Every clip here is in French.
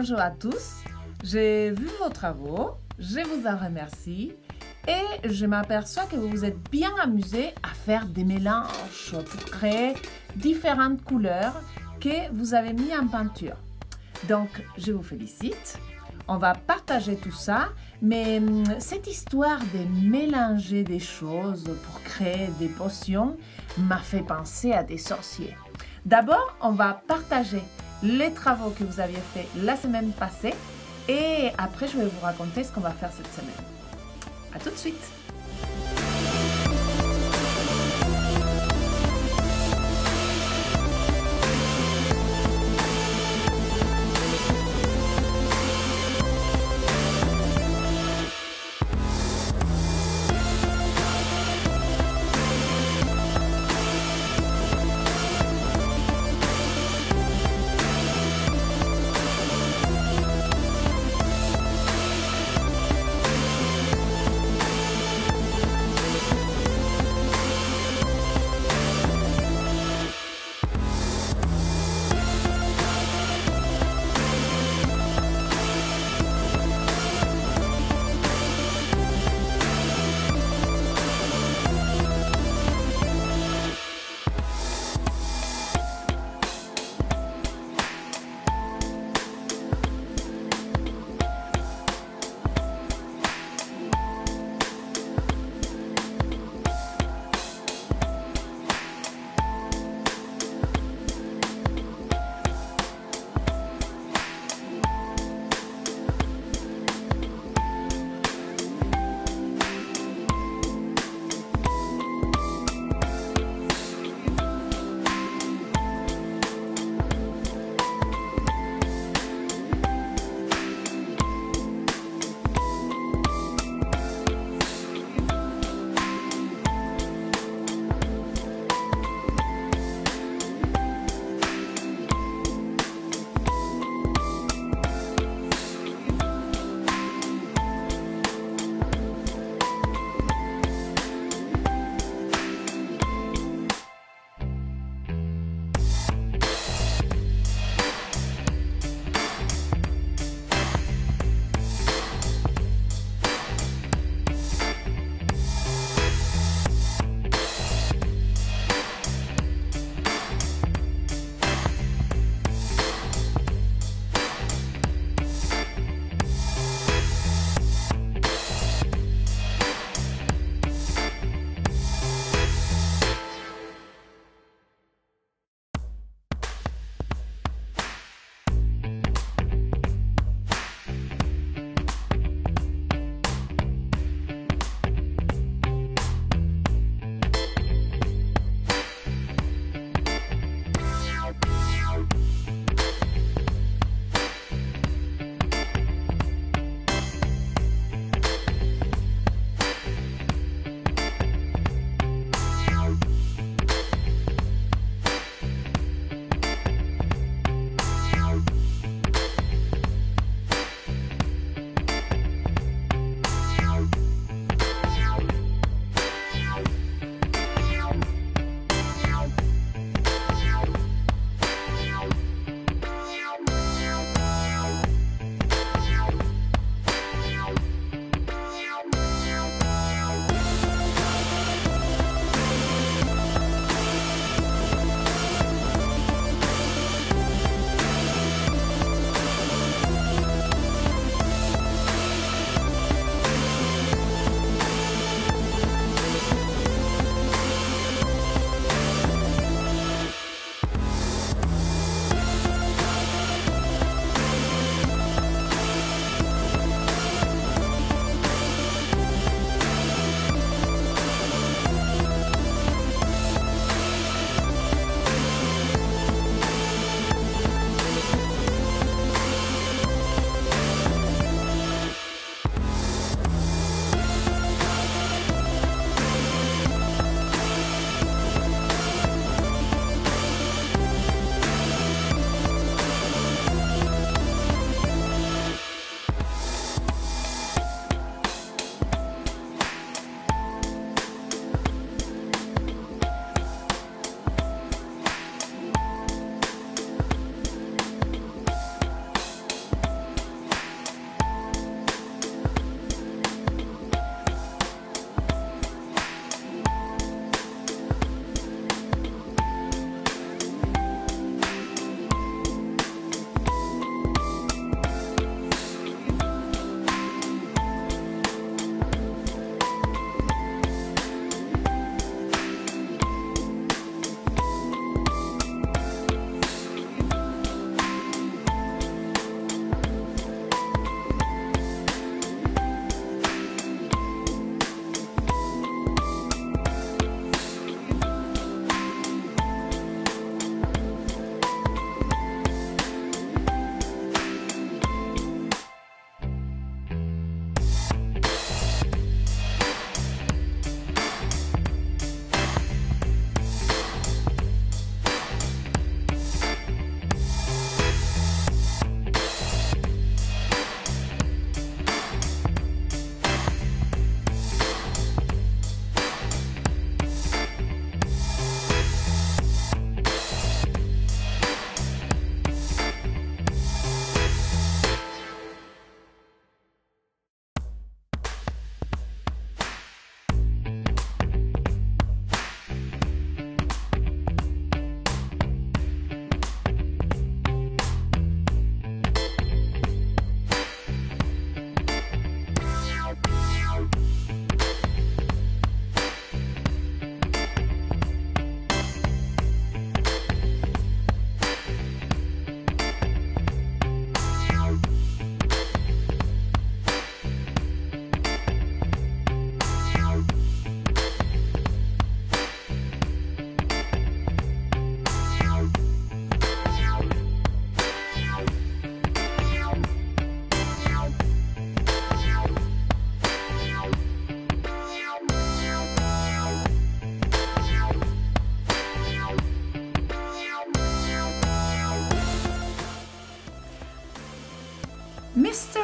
bonjour à tous. J'ai vu vos travaux, je vous en remercie et je m'aperçois que vous vous êtes bien amusés à faire des mélanges pour créer différentes couleurs que vous avez mis en peinture. Donc, je vous félicite. On va partager tout ça, mais cette histoire de mélanger des choses pour créer des potions m'a fait penser à des sorciers. D'abord, on va partager les travaux que vous aviez fait la semaine passée et après, je vais vous raconter ce qu'on va faire cette semaine. À tout de suite!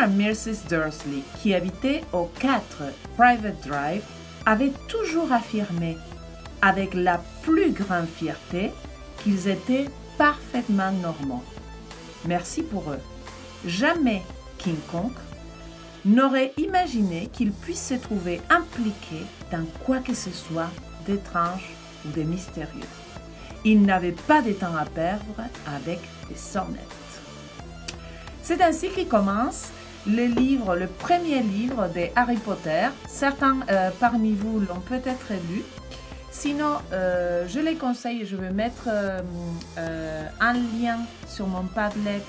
Sir et Mrs. Dursley, qui habitaient au 4 Private Drive, avaient toujours affirmé, avec la plus grande fierté, qu'ils étaient parfaitement normaux. Merci pour eux. Jamais quiconque n'aurait imaginé qu'ils puissent se trouver impliqués dans quoi que ce soit d'étrange ou de mystérieux. Ils n'avaient pas de temps à perdre avec des sornettes. C'est ainsi qu'il commence le premier livre de Harry Potter. Certains parmi vous l'ont peut-être lu. Sinon, je les conseille, je vais mettre un lien sur mon Padlet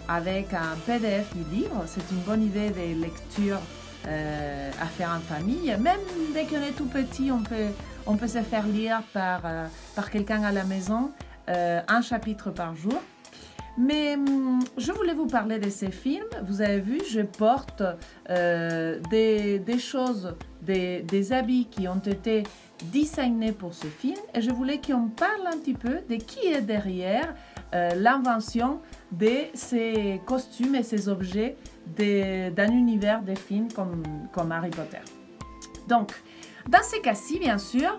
avec un PDF du livre. C'est une bonne idée de lecture à faire en famille. Même dès qu'on est tout petit, on peut se faire lire par quelqu'un à la maison, un chapitre par jour. Mais je voulais vous parler de ces films. Vous avez vu, je porte des choses, des habits qui ont été designés pour ce film. Et je voulais qu'on parle un petit peu de qui est derrière l'invention de ces costumes et ces objets d'un univers de films comme Harry Potter. Donc, dans ces cas-ci, bien sûr,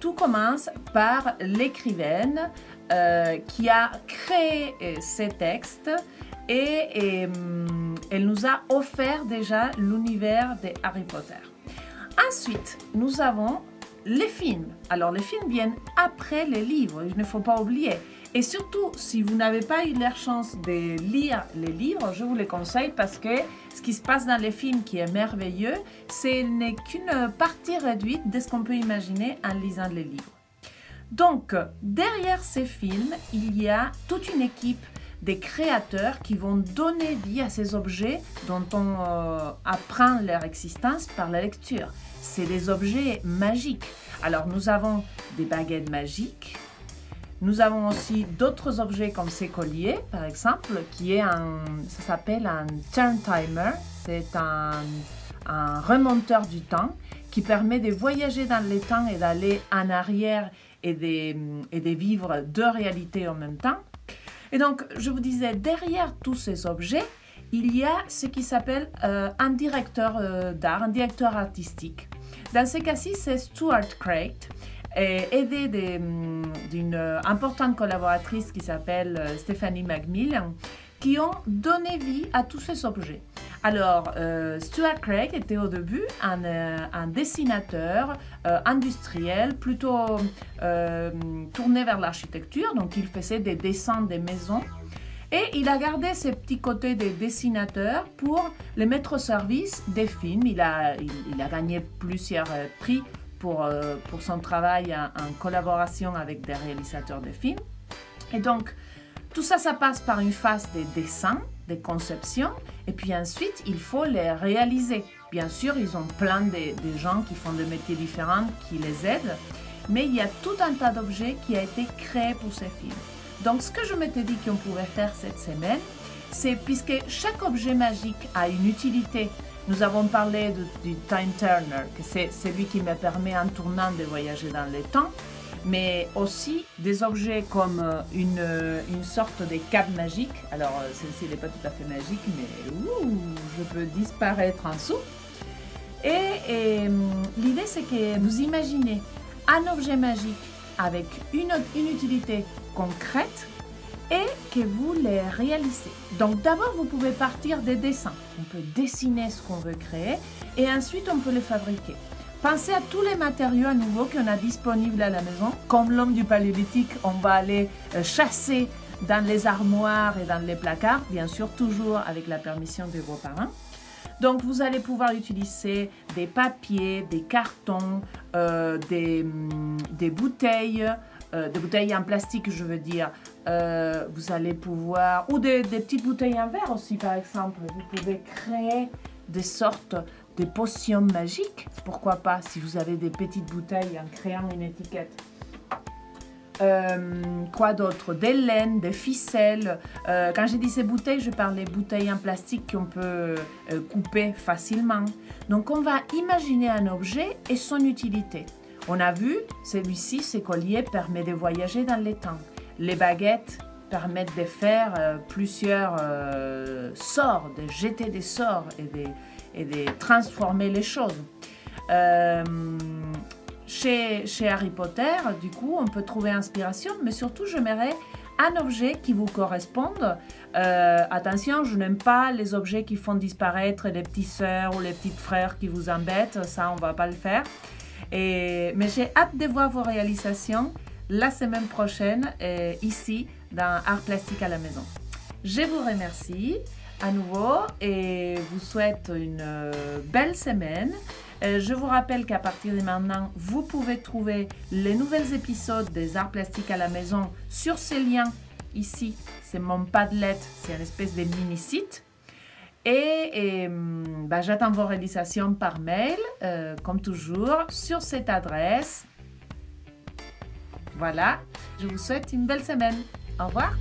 tout commence par l'écrivaine qui a créé ces textes et elle nous a offert déjà l'univers de Harry Potter. Ensuite, nous avons les films. Alors, les films viennent après les livres, il ne faut pas oublier. Et surtout, si vous n'avez pas eu la chance de lire les livres, je vous les conseille parce que ce qui se passe dans les films qui est merveilleux, ce n'est qu'une partie réduite de ce qu'on peut imaginer en lisant les livres. Donc, derrière ces films, il y a toute une équipe des créateurs qui vont donner vie à ces objets dont on apprend leur existence par la lecture. C'est des objets magiques. Alors, nous avons des baguettes magiques. Nous avons aussi d'autres objets comme ces colliers, par exemple, ça s'appelle un turn timer. C'est un remonteur du temps qui permet de voyager dans le temps et d'aller en arrière et de vivre deux réalités en même temps. Et donc, je vous disais, derrière tous ces objets, il y a ce qui s'appelle un directeur d'art, un directeur artistique. Dans ce cas-ci, c'est Stuart Craig, aidé d'une importante collaboratrice qui s'appelle Stephanie McMillan, qui ont donné vie à tous ces objets. Alors, Stuart Craig était au début un dessinateur industriel, plutôt tourné vers l'architecture, donc il faisait des dessins des maisons. Et il a gardé ses petits côtés de dessinateur pour les mettre au service des films. Il a gagné plusieurs prix pour son travail en collaboration avec des réalisateurs de films. Et donc, tout ça, ça passe par une phase de dessin, de conception, et puis ensuite, il faut les réaliser. Bien sûr, ils ont plein de gens qui font des métiers différents, qui les aident, mais il y a tout un tas d'objets qui a été créé pour ces films. Donc, ce que je m'étais dit qu'on pouvait faire cette semaine, c'est puisque chaque objet magique a une utilité. Nous avons parlé du Time Turner, que c'est celui qui me permet en tournant de voyager dans le temps, mais aussi des objets comme une sorte de cape magique. Alors, celle-ci n'est pas tout à fait magique, mais je peux disparaître en dessous. Et l'idée, c'est que vous imaginez un objet magique avec une utilité concrète et que vous les réalisez. Donc d'abord, vous pouvez partir des dessins. On peut dessiner ce qu'on veut créer et ensuite on peut les fabriquer. Pensez à tous les matériaux à nouveau qu'on a disponibles à la maison. Comme l'homme du paléolithique, on va aller chasser dans les armoires et dans les placards, bien sûr toujours avec la permission de vos parents. Donc, vous allez pouvoir utiliser des papiers, des cartons, des bouteilles en plastique, je veux dire. Vous allez pouvoir, ou des petites bouteilles en verre aussi, par exemple. Vous pouvez créer des sortes de potions magiques. Pourquoi pas, si vous avez des petites bouteilles en créant une étiquette. Quoi d'autre? Des laines, des ficelles. Quand j'ai dit ces bouteilles, je parle des bouteilles en plastique qu'on peut couper facilement. Donc, on va imaginer un objet et son utilité. On a vu, celui-ci, ce collier permet de voyager dans le temps. Les baguettes permettent de faire plusieurs sorts, de jeter des sorts et de transformer les choses. Chez Harry Potter, du coup, on peut trouver inspiration, mais surtout, j'aimerais un objet qui vous corresponde. Attention, je n'aime pas les objets qui font disparaître les petites sœurs ou les petits frères qui vous embêtent. Ça, on ne va pas le faire. Mais j'ai hâte de voir vos réalisations la semaine prochaine, ici, dans Art Plastique à la maison. Je vous remercie à nouveau et vous souhaite une belle semaine. Je vous rappelle qu'à partir de maintenant, vous pouvez trouver les nouveaux épisodes des Arts Plastiques à la maison sur ces liens ici. C'est mon Padlet, c'est une espèce de mini-site. Et j'attends vos réalisations par mail, comme toujours, sur cette adresse. Voilà, je vous souhaite une belle semaine. Au revoir.